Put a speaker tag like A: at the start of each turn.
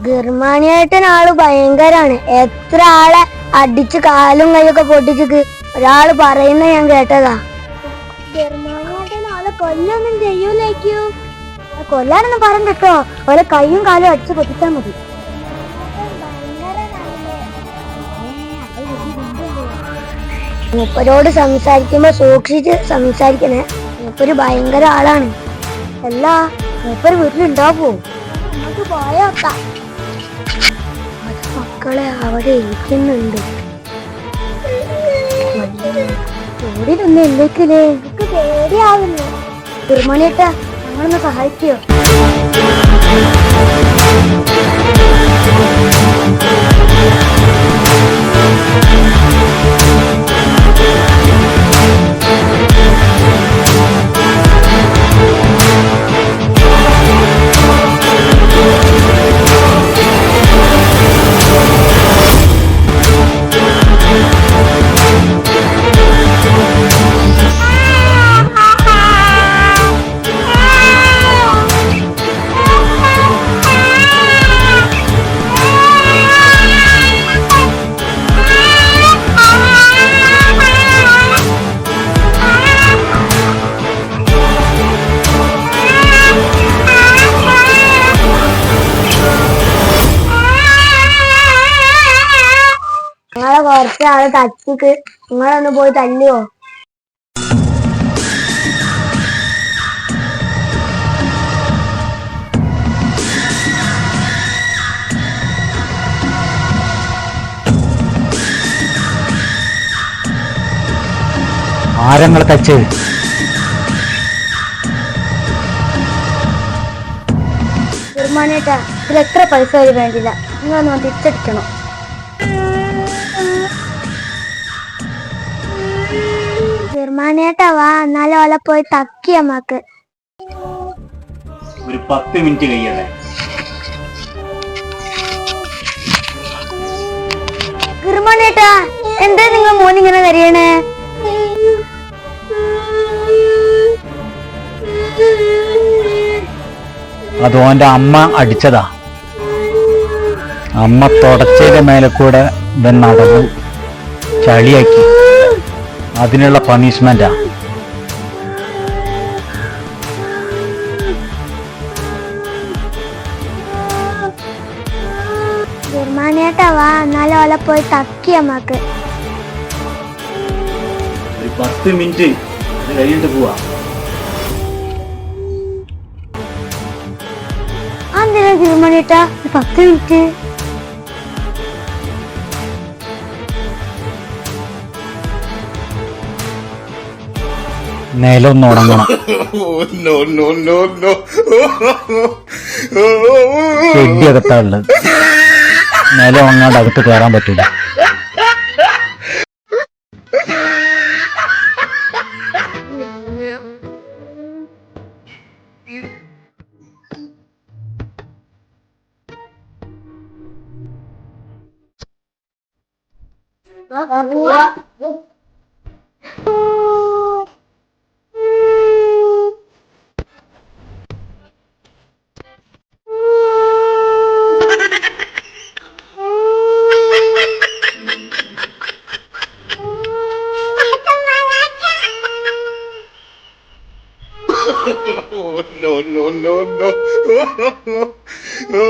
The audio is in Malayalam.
A: ഗർമാനിയായിട്ടൻ ആള് ഭയങ്കരാണ്. എത്ര ആളെ അടിച്ച് കാലും കൈയൊക്കെ പൊട്ടിച്ചിട്ട് ഒരാള് പറയുന്ന ഞാൻ കേട്ടതാ. ഗർമാനിയായിട്ടൻ ആളെ കൊല്ലൊന്നും ചെയ്യൂലേക്കൂ. കൊല്ലാനൊന്നും പറഞ്ഞിട്ടോ, ഓരോ കൈയും കാലും അടിച്ച് പൊട്ടിച്ചാൽ മതി. മൂപ്പരോട് സംസാരിക്കുമ്പോ സൂക്ഷിച്ച് സംസാരിക്കണേ. മൂപ്പര് ഭയങ്കര ആളാണ്. അല്ല, മൂപ്പര് വീട്ടിലുണ്ടാവോ? നമുക്ക് പോയോക്കാം. മക്കളെ അവിടെ ഇരിക്കുന്നുണ്ട്. ഓടിനൊന്നും ഇല്ലേക്കില്ലേ? എനിക്ക് പേടിയാവുന്നു. ഗർമാനിയേട്ടാ, ഞങ്ങളൊന്ന് സഹായിക്കോ? നിങ്ങളെ കുറച്ചാള് തച്ചിക്ക് നിങ്ങളൊന്ന് പോയി തല്ലുവോ?
B: ആരങ്ങളെ തച്ച്?
A: ഗർമാനിയേട്ടാ, ഇതിൽ എത്ര പൈസ വരെ വേണ്ടില്ല, നിങ്ങളൊന്ന് തിരിച്ചടിക്കണം. ഗർമാനിയേട്ടാ വാ, എന്നാലും ഓലെ പോയി തക്കി അമ്മക്ക്.
B: ഒരു 10 മിനിറ്റ് കഴിയട്ടെ.
A: ഗർമാനിയേട്ടാ, എന്താ നിങ്ങൾ മോനിങ്ങനെ കരയണേ?
B: അത് ഓന്റെ അമ്മ അടിച്ചതാ. അമ്മ തുടച്ചതിന്റെ മേലെ കൂടെ ഇവൻ നടന്നു ചളിയാക്കി. അതിനുള്ള പണിഷ്മെന്റാ.
A: ഗർമാനിയേട്ടാ വാ, എന്നാലും ഓലെ പോയി തക്കി അമ്മക്ക്.
B: ഒരു 10 മിനിറ്റ് കഴിഞ്ഞിട്ട് പോവാ.
A: എന്തിനാ ഗർമാനിയേട്ടാ 10 മിനിറ്റ്?
B: നിലൊന്ന് ഉണങ്ങണം. ചെടി അകത്താ ഉള്ളത്. നിലം ഉണങ്ങാണ്ട് അകത്ത് കയറാൻ പറ്റൂല.
C: no.